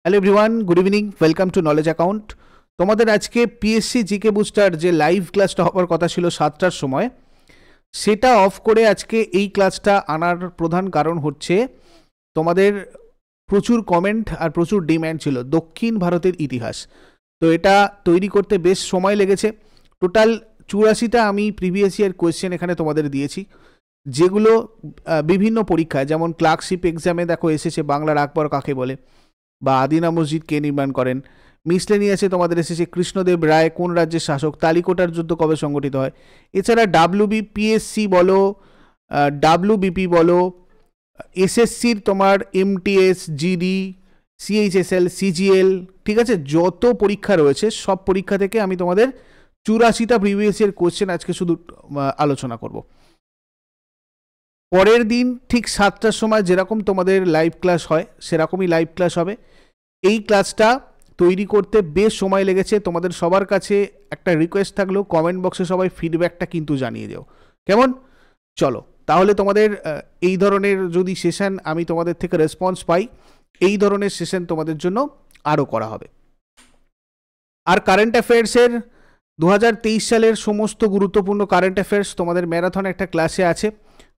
Hello everyone, good evening, welcome to knowledge account. তোমাদের আজকে PSC GK booster যে live ক্লাসটা হওয়ার কথা ছিল 7টার সময়, সেটা অফ করে আজকে এই ক্লাসটা আনার প্রধান কারণ হচ্ছে তোমাদের প্রচুর কমেন্ট আর প্রচুর ডিম্যান্ড ছিল দক্ষিণ ভারতের ইতিহাস। তো এটা তৈরি করতে বেশ সময় লেগেছে। টোটাল 84টা আমি প্রিভিয়াস ইয়ার কোয়েশ্চেন এখানে তোমাদের দিয়েছি, যেগুলো বিভিন্ন পরীক্ষায়, যেমন ক্লার্কশিপ এক্সামে দেখো এসেছে বাংলার আকবর কাকে বলে, বা আদিনা মসজিদ কে নির্মাণ করেন। মিসলেনিয়াসে তোমাদের এসেছে কৃষ্ণদেব রায় কোন রাজ্যের শাসক, তালিকোটার যুদ্ধ কবে সংগঠিত হয়। এছাড়া ডাব্লিউবিপিএসসি বলো, ডাব্লিউবিপি বলো, এসএসসির তোমার এমটিএস, জিডি, সিএইচএসএল, সিজিএল, ঠিক আছে, যত পরীক্ষা রয়েছে সব পরীক্ষা থেকে আমি তোমাদের 84টা প্রিভিয়াস ইয়ার কোয়েশ্চেন আজকে শুধু আলোচনা করব। পরের দিন ঠিক 7টার সময় যেরকম তোমাদের লাইভ ক্লাস হয় সেরকমই লাইভ ক্লাস হবে। এই ক্লাসটা তৈরি করতে বেশ সময় লেগেছে। তোমাদের সবার কাছে একটা রিকোয়েস্ট থাকলেও কমেন্ট বক্সে সবাই ফিডব্যাকটা কিন্তু জানিয়ে দাও, কেমন? চলো তাহলে তোমাদের এই ধরনের যদি সেশন আমি তোমাদের থেকে রেসপন্স পাই, এই ধরনের সেশন তোমাদের জন্য আরও করা হবে। আর কারেন্ট অ্যাফেয়ার্সের 2023 সালের সমস্ত গুরুত্বপূর্ণ কারেন্ট অ্যাফেয়ার্স তোমাদের ম্যারাথন একটা ক্লাসে আছে।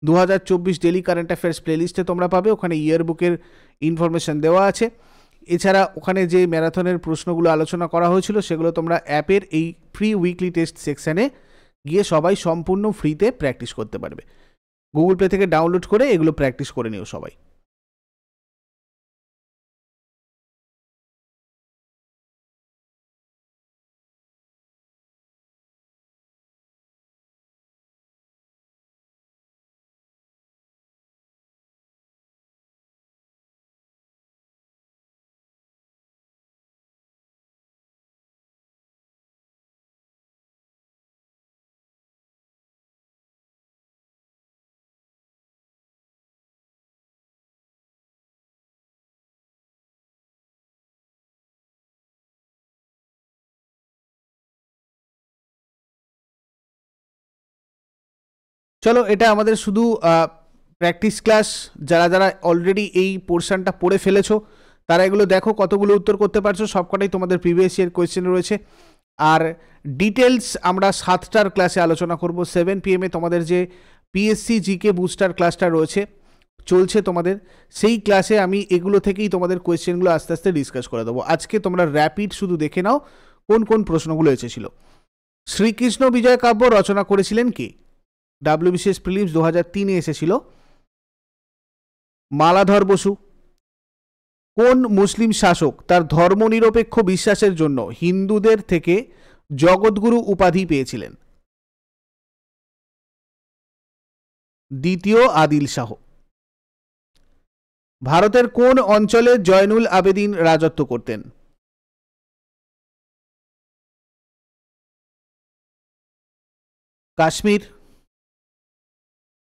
2024 ডেলি কারেন্ট অ্যাফেয়ার্স প্লেলিস্টে তোমরা পাবে, ওখানে ইয়ারবুকের ইনফরমেশন দেওয়া আছে। এছাড়া ওখানে যে ম্যারাথনের প্রশ্নগুলো আলোচনা করা হয়েছিল সেগুলো তোমরা অ্যাপের এই ফ্রি উইকলি টেস্ট সেকশানে গিয়ে সবাই সম্পূর্ণ ফ্রিতে প্র্যাকটিস করতে পারবে। গুগল প্লে থেকে ডাউনলোড করে এগুলো প্র্যাকটিস করে নিও সবাই। চলো, এটা আমাদের শুধু প্র্যাকটিস ক্লাস। যারা যারা অলরেডি এই পোর্শনটা পড়ে ফেলেছো তারা এগুলো দেখো, কতগুলো উত্তর করতে পারছো। সবকটাই তোমাদের প্রিভিয়াস ইয়ার কোয়েশ্চেন রয়েছে। আর ডিটেলস আমরা 7টার ক্লাসে আলোচনা করব। 7 PM তোমাদের যে পিএসসি জিকে বুস্টার ক্লাসটা রয়েছে চলছে তোমাদের, সেই ক্লাসে আমি এগুলো থেকেই তোমাদের কোয়েশ্চেনগুলো আস্তে আস্তে ডিসকাস করে দেবো। আজকে তোমরা র্যাপিড শুধু দেখে নাও কোন কোন প্রশ্নগুলো এসেছিল। শ্রীকৃষ্ণ বিজয় কাব্য রচনা করেছিলেন কে? ডাব্লিউবিসিএস প্রিলিমস 2003 এসেছিল। মালাধর বসু। কোন মুসলিম শাসক তার ধর্মনিরপেক্ষ বিশ্বাসের জন্য হিন্দুদের থেকে জগৎগুরু উপাধি পেয়েছিলেন? দ্বিতীয় আদিল শাহ। ভারতের কোন অঞ্চলে জয়নুল আবেদিন রাজত্ব করতেন? কাশ্মীর।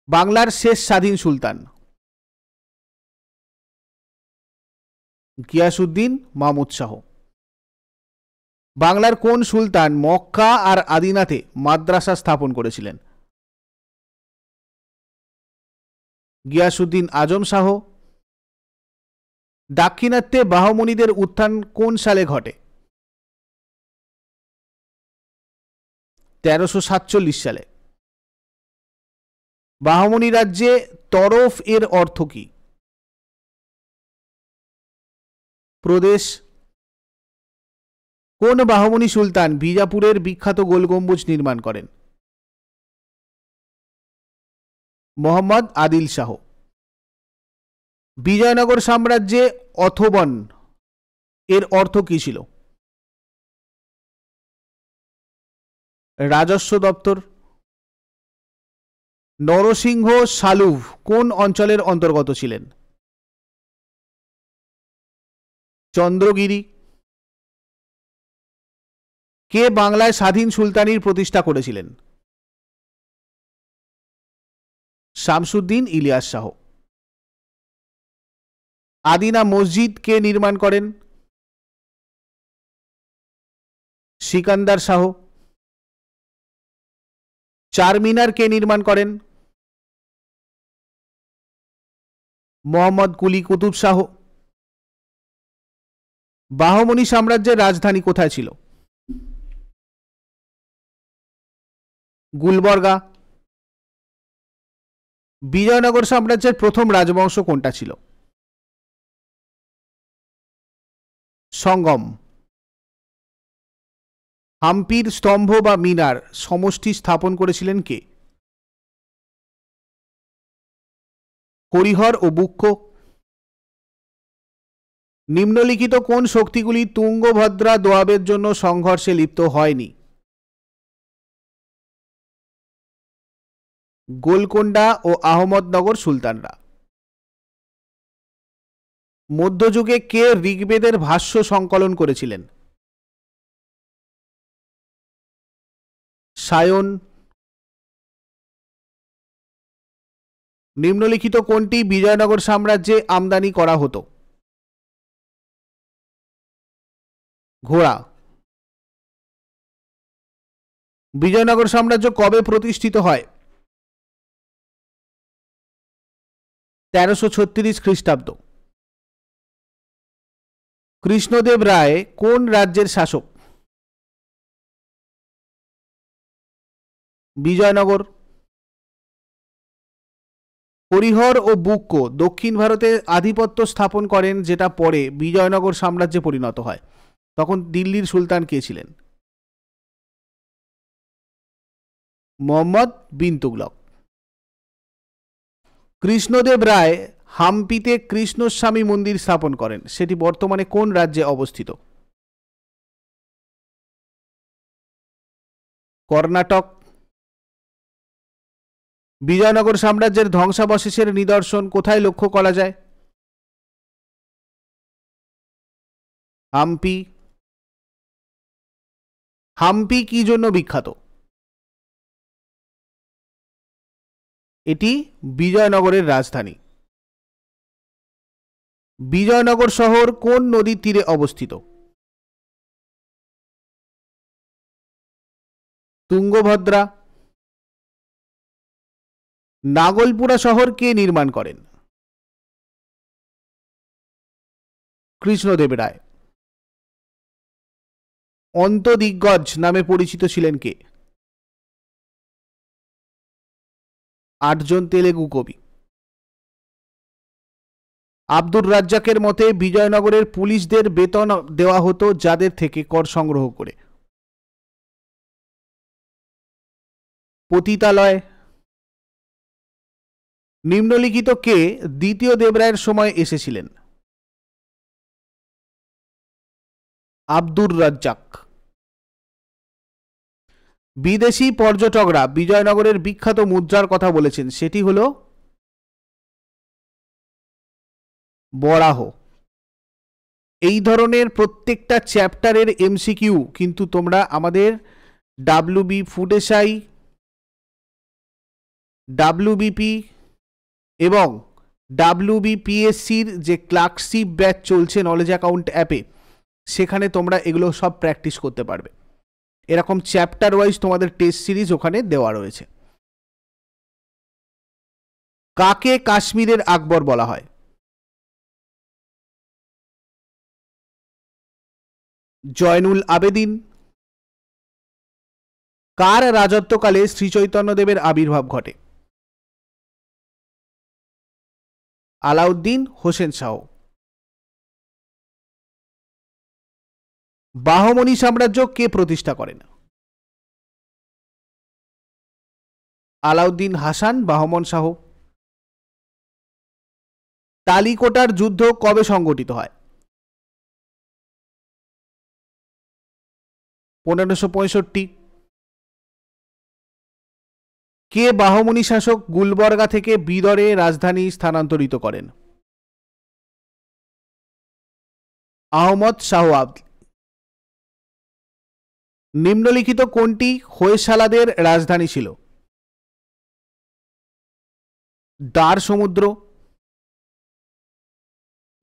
বাংলার শেষ স্বাধীন সুলতান? গিয়াসউদ্দিন মাহমুদ শাহ। বাংলার কোন সুলতান মক্কা আর আদিনাতে মাদ্রাসা স্থাপন করেছিলেন? গিয়াসউদ্দিন আজম শাহ। দাক্ষিণাত্যে বাহমণিদের উত্থান কোন সালে ঘটে? 1347 সালে। বাহমনি রাজ্যে তরফ এর অর্থ কি? প্রদেশ। কোন বাহমনি সুলতান বিজাপুরের বিখ্যাত গোল গম্বুজ নির্মাণ করেন? মোহাম্মদ আদিল শাহ। বিজয়নগর সাম্রাজ্যে অথবন এর অর্থ কি ছিল? রাজস্ব দপ্তর। নরসিংহ সালুভ কোন অঞ্চলের অন্তর্গত ছিলেন? চন্দ্রগিরি। কে বাংলায় স্বাধীন সুলতানির প্রতিষ্ঠা করেছিলেন? শামসুদ্দিন ইলিয়াস শাহ। আদিনা মসজিদ কে নির্মাণ করেন? সিকান্দার শাহ। চারমিনার কে নির্মাণ করেন? মোহাম্মদ কুলি কুতুব শাহ। বাহমনি সাম্রাজ্যের রাজধানী কোথায় ছিল? গুলবর্গা। বিজয়নগর সাম্রাজ্যের প্রথম রাজবংশ কোনটা ছিল? সঙ্গম। হাম্পির স্তম্ভ বা মিনার সমষ্টি স্থাপন করেছিলেন কে? হরিহর ও বুক্ষ। নিম্নলিখিত কোন শক্তিগুলি তুঙ্গভদ্রা দোয়াবের জন্য সংঘর্ষে লিপ্ত হয়নি? গোলকোন্ডা ও আহমদনগর সুলতানরা। মধ্যযুগে কে ঋগ্বেদের ভাষ্য সংকলন করেছিলেন? সায়ন। নিম্নলিখিত কোনটি বিজয়নগর সাম্রাজ্যে আমদানি করা হতো? ঘোড়া। বিজয়নগর সাম্রাজ্য কবে প্রতিষ্ঠিত হয়? 1336 খ্রিস্টাব্দ। কৃষ্ণদেব রায় কোন রাজ্যের শাসক? বিজয়নগর। হরিহর ও বুক্ক দক্ষিণ ভারতে আধিপত্য স্থাপন করেন, যেটা পরে বিজয়নগর সাম্রাজ্যে পরিণত হয়। তখন দিল্লির সুলতান কে ছিলেন? মোহাম্মদ বিন তুগলক। কৃষ্ণদেব রায় হাম্পিতে কৃষ্ণস্বামী মন্দির স্থাপন করেন, সেটি বর্তমানে কোন রাজ্যে অবস্থিত? কর্ণাটক। বিজয়নগর সাম্রাজ্যের ধ্বংসাবশেষের নিদর্শন কোথায় লক্ষ্য করা যায়? হাম্পি। হাম্পি কি জন্য বিখ্যাত? এটি বিজয়নগরের রাজধানী। বিজয়নগর শহর কোন নদীর তীরে অবস্থিত? তুঙ্গভদ্রা। নাগলপুরা শহর কে নির্মাণ করেন? কৃষ্ণদেব রায়। অন্তদিগ্গজ নামে পরিচিত ছিলেন কে? 8 জন তেলেগু কবি। আব্দুর রাজ্জাকের মতে বিজয়নগরের পুলিশদের বেতন দেওয়া হতো যাদের থেকে কর সংগ্রহ করে? পতিতালয়। নিম্নলিখিত কে দ্বিতীয় দেবরায়ের সময় এসেছিলেন? আব্দুর রাজ্জাক। বিদেশি পর্যটকরা বিজয়নগরের বিখ্যাত মুদ্রার কথা বলেছেন, সেটি হল বরাহ। এই ধরনের প্রত্যেকটা চ্যাপ্টারের এমসিকিউ কিন্তু তোমরা আমাদের ডাব্লিউবি ফুড এসআই, ডাব্লিউবিপি এবং ডাব্লিউবিপিএসসির যে ক্লার্কশিপ ব্যাচ চলছে নলেজ অ্যাকাউন্ট অ্যাপে, সেখানে তোমরা এগুলো সব প্র্যাকটিস করতে পারবে। এরকম চ্যাপ্টার ওয়াইজ তোমাদের টেস্ট সিরিজ ওখানে দেওয়া রয়েছে। কাকে কাশ্মীরের আকবর বলা হয়? জয়নুল আবেদিন। কার রাজত্বকালে শ্রী চৈতন্যদেবের আবির্ভাব ঘটে? আলাউদ্দিন হোসেন শাহ। বাহমনি সাম্রাজ্য কে প্রতিষ্ঠা করেন? আলাউদ্দিন হাসান বাহমন শাহ। তালিকোটার যুদ্ধ কবে সংগঠিত হয়? 1565। কে বাহমনি শাসক গুলবর্গা থেকে বিদরে রাজধানী স্থানান্তরিত করেন? আহমদ শাহ আবদ। নিম্নলিখিত কোনটি হোয়সালাদের রাজধানী ছিল? দার সমুদ্র।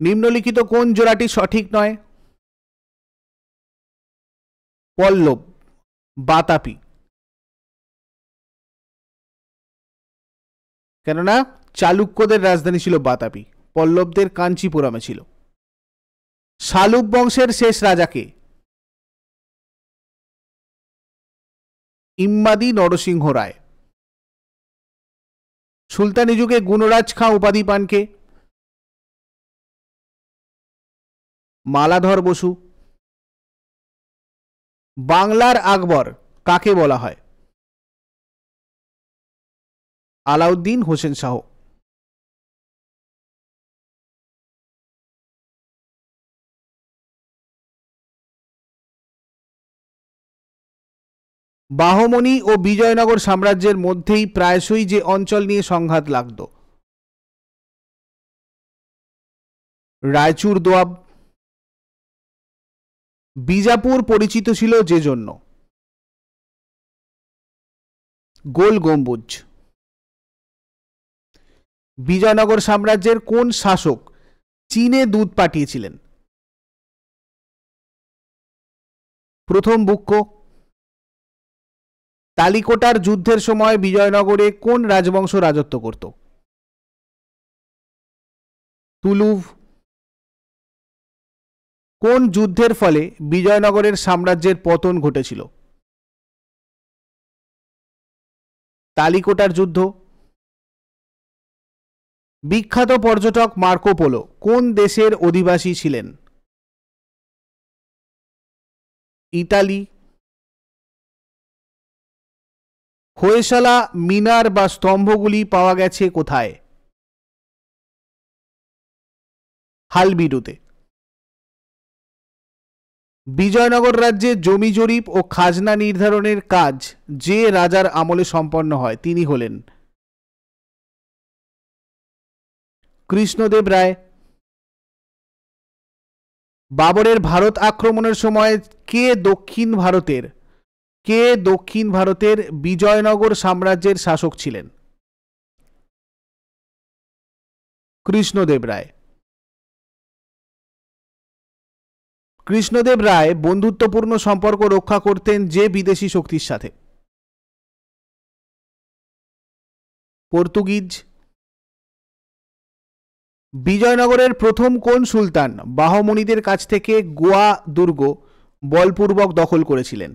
নিম্নলিখিত কোন জোড়াটি সঠিক নয়? পল্লব, বাতাপি। কেননা চালুক্যদের রাজধানী ছিল বাতাপি, পল্লবদের কাঞ্চিপুরমে ছিল। শালুক বংশের শেষ রাজাকে? ইম্মাদি নরসিংহ রায়। সুলতানি যুগে গুণরাজ খাঁ উপাধি পান কে? মালাধর বসু। বাংলার আকবর কাকে বলা হয়? আলাউদ্দিন হোসেন শাহ। বাহমনি ও বিজয়নগর সাম্রাজ্যের মধ্যেই প্রায়শই যে অঞ্চল নিয়ে সংঘাত লাগত? রায়চুর দোয়াব। বিজাপুর পরিচিত ছিল যে জন্য? গোল গম্বুজ। বিজয়নগর সাম্রাজ্যের কোন শাসক চীনে দূত পাঠিয়েছিলেন? প্রথম বুক্কো। তালিকোটার যুদ্ধের সময় বিজয়নগরে কোন রাজবংশ রাজত্ব করত? তুলুভ। কোন যুদ্ধের ফলে বিজয়নগরের সাম্রাজ্যের পতন ঘটেছিল? তালিকোটার যুদ্ধ। বিখ্যাত পর্যটক মার্কো পোলো কোন দেশের অধিবাসী ছিলেন? ইতালি। হোয়সালা মিনার বা স্তম্ভগুলি পাওয়া গেছে কোথায়? হালবিডুতে। বিজয়নগর রাজ্যে জমি জরিপ ও খাজনা নির্ধারণের কাজ যে রাজার আমলে সম্পন্ন হয় তিনি হলেন? কৃষ্ণদেব রায়। বাবরের ভারত আক্রমণের সময় কে দক্ষিণ ভারতের বিজয়নগর সাম্রাজ্যের শাসক ছিলেন? কৃষ্ণদেব রায়। কৃষ্ণদেব রায় বন্ধুত্বপূর্ণ সম্পর্ক রক্ষা করতেন যে বিদেশি শক্তির সাথে? পর্তুগিজ। বিজয়নগরের প্রথম কোন সুলতান বাহমনিদের কাছ থেকে গোয়া দুর্গ বলপূর্বক দখল করেছিলেন?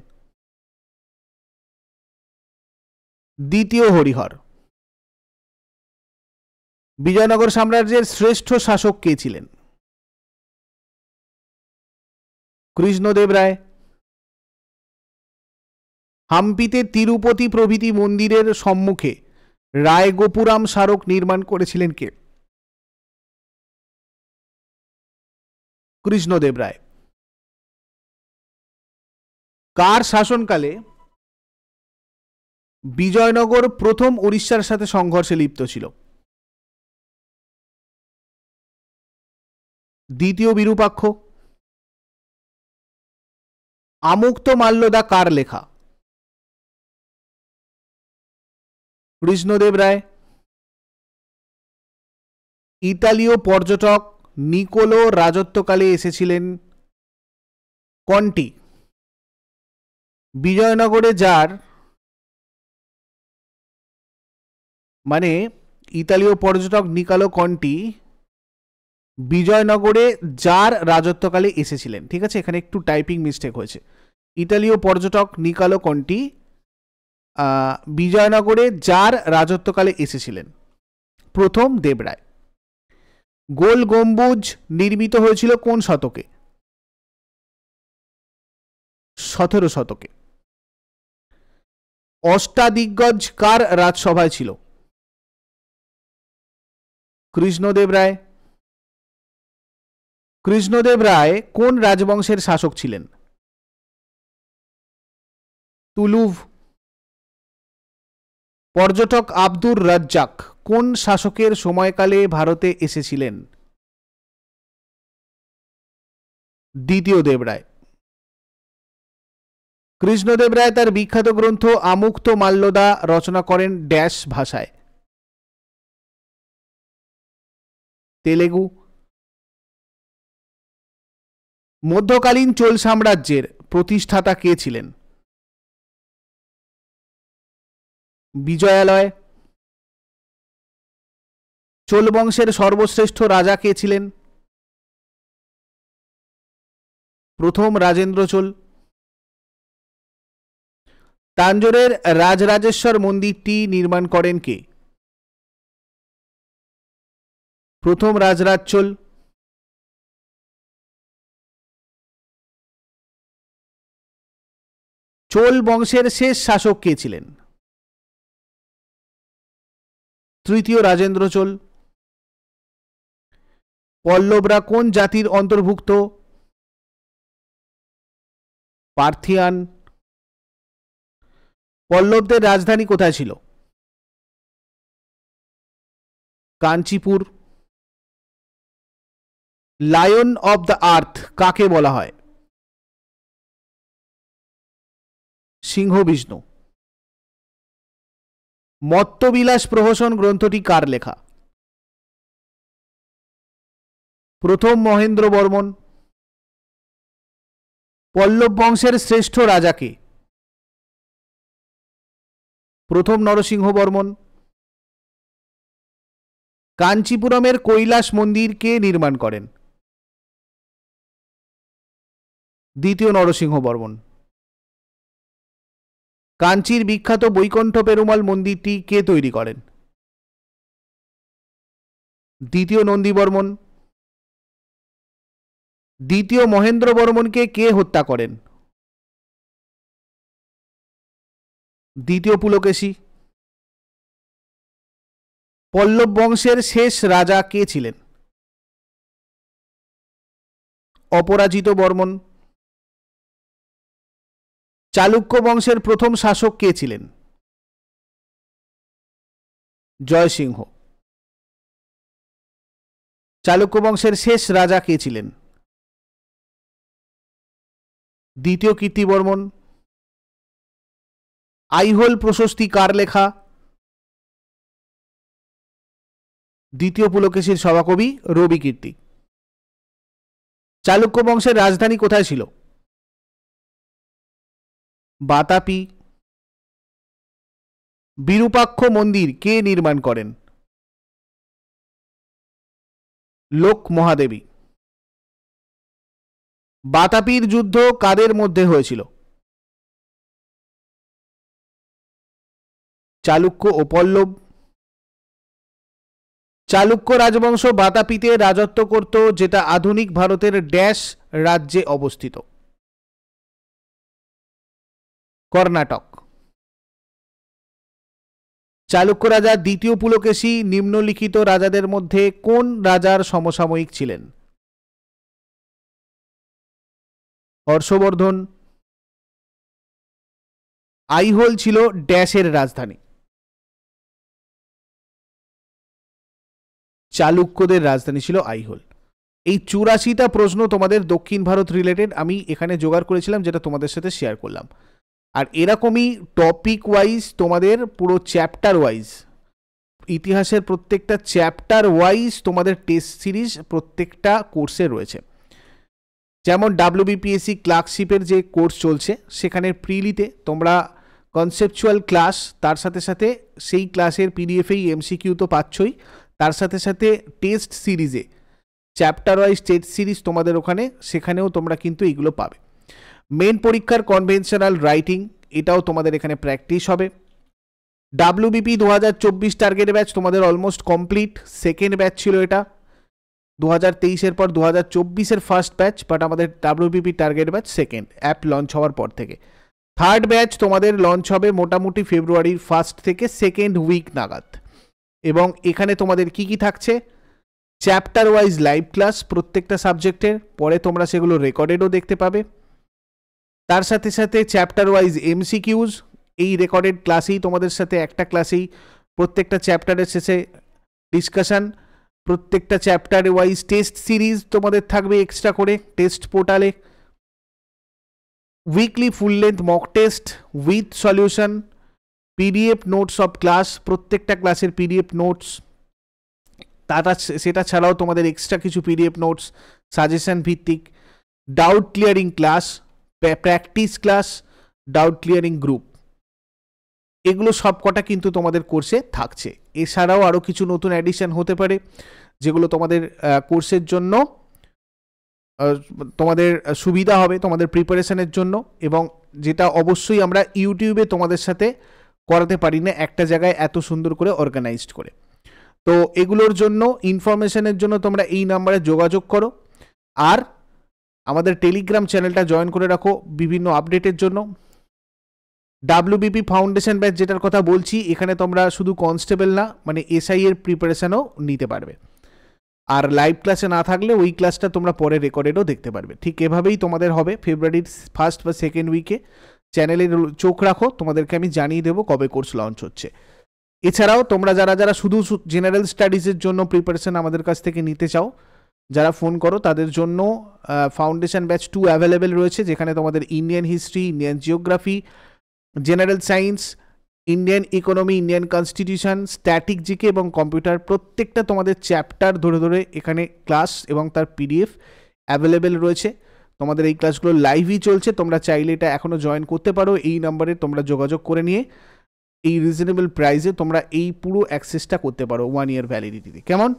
দ্বিতীয় হরিহর। বিজয়নগর সাম্রাজ্যের শ্রেষ্ঠ শাসক কে ছিলেন? কৃষ্ণদেব রায়। হাম্পিতে তিরুপতি প্রভৃতি মন্দিরের সম্মুখে রায়গোপুরাম স্মারক নির্মাণ করেছিলেন কে? কৃষ্ণদেব রায়। কার শাসনকালে বিজয়নগর প্রথম উড়িষ্যার সাথে সংঘর্ষে লিপ্ত ছিল? দ্বিতীয় বিরূপাক্ষ। আমুক্তমাল্যদা কার লেখা? কৃষ্ণদেব রায়। ইতালীয় পর্যটক নিকোলো রাজত্বকালে এসেছিলেন কন্টি। বিজয়নগরে যার মানে ইতালীয় পর্যটক নিকালো কন্টি বিজয়নগরে যার রাজত্বকালে এসেছিলেন। ঠিক আছে, এখানে একটু টাইপিং মিস্টেক হয়েছে। ইতালীয় পর্যটক নিকালো কন্টি বিজয়নগরে যার রাজত্বকালে এসেছিলেন? প্রথম দেবরায়। গোল গম্বুজ নির্মিত হয়েছিল কোন শতকে? 17 শতকে। অষ্টাদিগ্গজ কার রাজসভায় ছিল? কৃষ্ণদেব রায়। কৃষ্ণদেব রায় কোন রাজবংশের শাসক ছিলেন? তুলুভ। পর্যটক আব্দুর রাজ্জাক কোন শাসকের সময়কালে ভারতে এসেছিলেন? দ্বিতীয় দেবরায়। কৃষ্ণদেব রায় তার বিখ্যাত গ্রন্থ আমুক্তমাল্যদা রচনা করেন ড্যাশ ভাষায়? তেলেগু। মধ্যকালীন চোল সাম্রাজ্যের প্রতিষ্ঠাতা কে ছিলেন? বিজয়ালয়। চোল বংশের সর্বশ্রেষ্ঠ রাজা কে ছিলেন? প্রথম রাজেন্দ্র চোল। তাঞ্জোরের রাজরাজেশ্বর মন্দিরটি নির্মাণ করেন কে? প্রথম রাজরাজ চোল। চোল বংশের শেষ শাসক কে ছিলেন? তৃতীয় রাজেন্দ্র চোল। পল্লবরা কোন জাতির অন্তর্ভুক্ত? পার্থিয়ান। পল্লবদের রাজধানী কোথায় ছিল? কাঞ্চিপুর। লায়ন অব দ্য আর্থ কাকে বলা হয়? সিংহ বিষ্ণু। মত্তবিলাস প্রহসন গ্রন্থটি কার লেখা? প্রথম মহেন্দ্র বর্মন। পল্লব বংশের শ্রেষ্ঠ রাজা কে? প্রথম নরসিংহ বর্মন। কাঞ্চিপুরমের কৈলাস মন্দির কে নির্মাণ করেন? দ্বিতীয় নরসিংহ বর্মন। কাঞ্চির বিখ্যাত বৈকুণ্ঠ পেরুমাল মন্দিরটি কে তৈরি করেন? দ্বিতীয় নন্দীবর্মন। দ্বিতীয় মহেন্দ্র বর্মনকে কে হত্যা করেন? দ্বিতীয় পুলকেশী। পল্লব বংশের শেষ রাজা কে ছিলেন? অপরাজিত বর্মন। চালুক্য বংশের প্রথম শাসক কে ছিলেন? জয়সিংহ। চালুক্য বংশের শেষ রাজা কে ছিলেন? দ্বিতীয় কীর্তিবর্মন। আইহোল প্রশস্তি কার লেখা? দ্বিতীয় পুলকেশীর সভাকবি রবি কীর্তি। চালুক্য বংশের রাজধানী কোথায় ছিল? বাতাপি। বিরূপাক্ষ মন্দির কে নির্মাণ করেন? লোক মহাদেবী। বাতাপির যুদ্ধ কাদের মধ্যে হয়েছিল? চালুক্য ও পল্লব। চালুক্য রাজবংশ বাতাপিতে রাজত্ব করত, যেটা আধুনিক ভারতের ড্যাশ রাজ্যে অবস্থিত? কর্ণাটক। চালুক্য রাজা দ্বিতীয় পুলকেশী নিম্নলিখিত রাজাদের মধ্যে কোন রাজার সমসাময়িক ছিলেন? হর্ষবর্ধন। আইহোল ছিল ড্যাশের রাজধানী? চালুক্যদের রাজধানী ছিল আইহোল। এই 84টা প্রশ্ন তোমাদের দক্ষিণ ভারত রিলেটেড আমি এখানে জোগাড় করেছিলাম, যেটা তোমাদের সাথে শেয়ার করলাম। আর এরকমই টপিক ওয়াইজ তোমাদের পুরো চ্যাপ্টার ওয়াইজ, ইতিহাসের প্রত্যেকটা চ্যাপ্টার ওয়াইজ তোমাদের টেস্ট সিরিজ প্রত্যেকটা কোর্সে রয়েছে। যেমন WBPSC ক্লার্কশিপের যে কোর্স চলছে, সেখানে প্রিলিতে তোমরা কনসেপচুয়াল ক্লাস, তার সাথে সাথে সেই ক্লাসের পিডিএফেই MCQ তো পাচ্ছই, তার সাথে সাথে টেস্ট সিরিজে চ্যাপ্টার ওয়াইজ টেস্ট সিরিজ তোমাদের ওখানে, সেখানেও তোমরা কিন্তু এইগুলো পাবে। মেন পরীক্ষার কনভেনশনাল রাইটিং, এটাও তোমাদের এখানে প্র্যাকটিস হবে। WBP 2024 টার্গেট ব্যাচ তোমাদের অলমোস্ট কমপ্লিট। সেকেন্ড ব্যাচ ছিল এটা 2023-এর পর 2024-এর ফার্স্ট ব্যাচ, বাট আমাদের WBP target batch second, app launch হওয়ার পর থেকে। থার্ড ব্যাচ তোমাদের লঞ্চ হবে মোটামুটি ফেব্রুয়ারির ফার্স্ট থেকে সেকেন্ড উইক নাগাদ। এবং এখানে তোমাদের কি কি থাকছে? চ্যাপ্টার ওয়াইজ লাইভ ক্লাস প্রত্যেকটা সাবজেক্টের, পরে তোমরা সেগুলো রেকর্ডেডও দেখতে পাবে। তার সাথে সাথে চ্যাপ্টার ওয়াইজ MCQs, এই রেকর্ডেড ক্লাসেই তোমাদের সাথে একটা ক্লাসেই প্রত্যেকটা চ্যাপ্টারের শেষে ডিসকাশন। প্রত্যেকটা চ্যাপ্টার ওয়াইজ টেস্ট সিরিজ তোমাদের থাকবে এক্সট্রা করে টেস্ট পোর্টালে। Weekly full length mock test with solution, PDF notes of class, প্রত্যেকটা ক্লাসের PDF নোটস। সেটা ছাড়াও তোমাদের এক্সট্রা কিছু PDF নোটস, সাজেশন ভিত্তিক, doubt clearing class, practice class, doubt clearing group, এগুলো সব কটা কিন্তু তোমাদের কোর্সে থাকছে। এছাড়াও আরও কিছু নতুন অ্যাডিশন হতে পারে, যেগুলো তোমাদের কোর্সের জন্য তোমাদের সুবিধা হবে তোমাদের প্রিপারেশনের জন্য, এবং যেটা অবশ্যই আমরা ইউটিউবে তোমাদের সাথে করাতে পারি না একটা জায়গায় এত সুন্দর করে অর্গানাইজড করে। তো এগুলোর জন্য ইনফরমেশনের জন্য তোমরা এই নাম্বারে যোগাযোগ করো, আর আমাদের টেলিগ্রাম চ্যানেলটা জয়েন করে রাখো বিভিন্ন আপডেটের জন্য। ডাব্লিউবিপি ফাউন্ডেশন ব্যাচ যেটার কথা বলছি, এখানে তোমরা শুধু কনস্টেবল না, মানে এসআই এর প্রিপারেশনও নিতে পারবে। আর লাইভ ক্লাসে না থাকলে ওই ক্লাসটা তোমরা পরে রেকর্ডেডও দেখতে পারবে। ঠিক এভাবেই তোমাদের হবে ফেব্রুয়ারির ফার্স্ট বা সেকেন্ড উইকে। চ্যানেলের চোখ রাখো, তোমাদেরকে আমি জানিয়ে দেবো কবে কোর্স লঞ্চ হচ্ছে। এছাড়াও তোমরা যারা শুধু জেনারেল স্টাডিজের জন্য প্রিপারেশন আমাদের কাছ থেকে নিতে চাও, যারা ফোন করো তাদের জন্য ফাউন্ডেশন ব্যাচ 2 অ্যাভেলেবেল রয়েছে, যেখানে তোমাদের Indian history, Indian geography, general science, Indian economy, Indian constitution, static GK এবং কম্পিউটার প্রত্যেকটা তোমাদের চ্যাপ্টার ধরে ধরে এখানে ক্লাস এবং তার পিডিএফ অ্যাভেলেবেল রয়েছে। তোমাদের এই ক্লাসগুলো লাইভই চলছে, তোমরা চাইলে এটা এখনও জয়েন করতে পারো। এই নাম্বারে তোমরা যোগাযোগ করে নিয়ে এই রিজনেবল প্রাইসে তোমরা এই পুরো অ্যাক্সেসটা করতে পারো 1 year ভ্যালিডিটিতে। কেমন?